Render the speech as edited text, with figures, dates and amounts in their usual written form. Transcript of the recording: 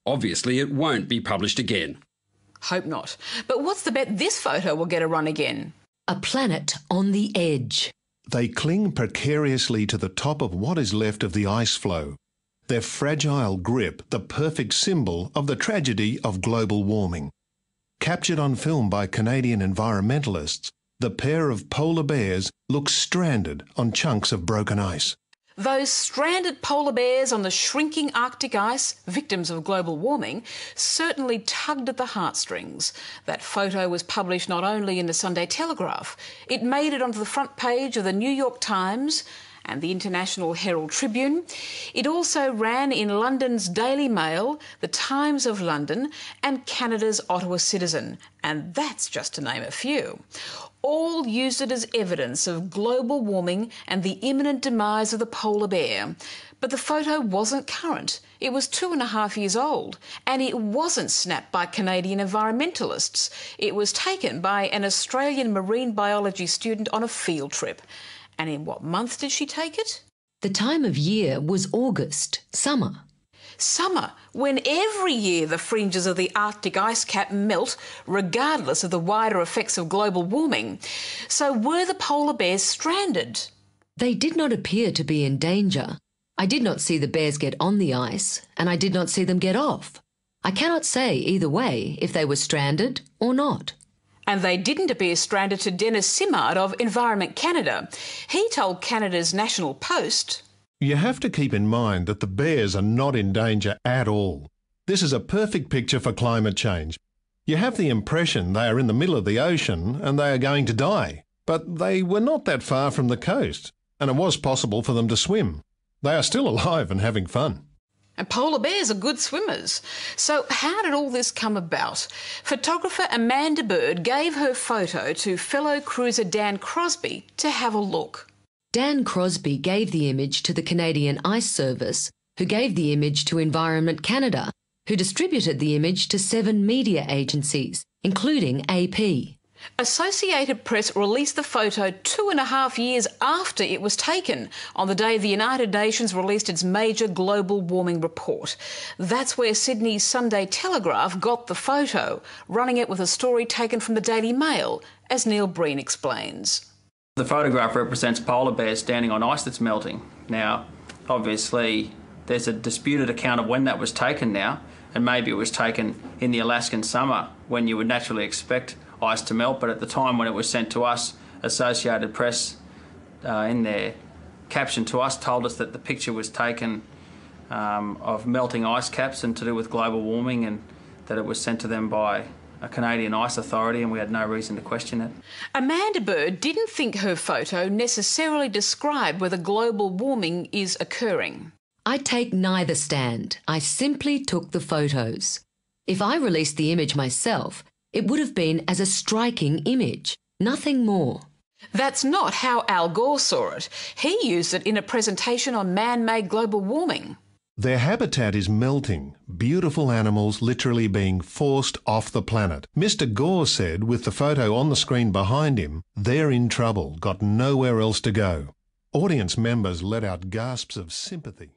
Obviously, it won't be published again. Hope not. But what's the bet this photo will get a run again? A planet on the edge. They cling precariously to the top of what is left of the ice floe. Their fragile grip, the perfect symbol of the tragedy of global warming. Captured on film by Canadian environmentalists, the pair of polar bears look stranded on chunks of broken ice. Those stranded polar bears on the shrinking Arctic ice, victims of global warming, certainly tugged at the heartstrings. That photo was published not only in the Sunday Telegraph, it made it onto the front page of the New York Times and the International Herald Tribune. It also ran in London's Daily Mail, the Times of London and Canada's Ottawa Citizen. And that's just to name a few. All used it as evidence of global warming and the imminent demise of the polar bear. But the photo wasn't current. It was 2.5 years old, and it wasn't snapped by Canadian environmentalists. It was taken by an Australian marine biology student on a field trip. And in what month did she take it? The time of year was August, summer. Summer, when every year the fringes of the Arctic ice cap melt, regardless of the wider effects of global warming. So were the polar bears stranded? They did not appear to be in danger. I did not see the bears get on the ice, and I did not see them get off. I cannot say either way if they were stranded or not. And they didn't appear stranded to Dennis Simard of Environment Canada. He told Canada's National Post, You have to keep in mind that the bears are not in danger at all. This is a perfect picture for climate change. You have the impression they are in the middle of the ocean and they are going to die. But they were not that far from the coast, and it was possible for them to swim. They are still alive and having fun. And polar bears are good swimmers. So how did all this come about? Photographer Amanda Bird gave her photo to fellow cruiser Dan Crosby to have a look. Dan Crosby gave the image to the Canadian Ice Service, who gave the image to Environment Canada, who distributed the image to 7 media agencies, including AP. Associated Press released the photo 2.5 years after it was taken, on the day the United Nations released its major global warming report. That's where Sydney's Sunday Telegraph got the photo, running it with a story taken from the Daily Mail, as Neil Breen explains. The photograph represents polar bears standing on ice that's melting. Now, obviously, there's a disputed account of when that was taken now, and maybe it was taken in the Alaskan summer when you would naturally expect ice to melt, but at the time when it was sent to us, Associated Press, in their caption to us, told us that the picture was taken of melting ice caps and to do with global warming, and that it was sent to them by a Canadian Ice Authority, and we had no reason to question it. Amanda Bird didn't think her photo necessarily described whether global warming is occurring. I take neither stand. I simply took the photos. If I released the image myself, it would have been as a striking image, nothing more. That's not how Al Gore saw it. He used it in a presentation on man-made global warming. Their habitat is melting, beautiful animals literally being forced off the planet. Mr. Gore said, with the photo on the screen behind him, they're in trouble, got nowhere else to go. Audience members let out gasps of sympathy.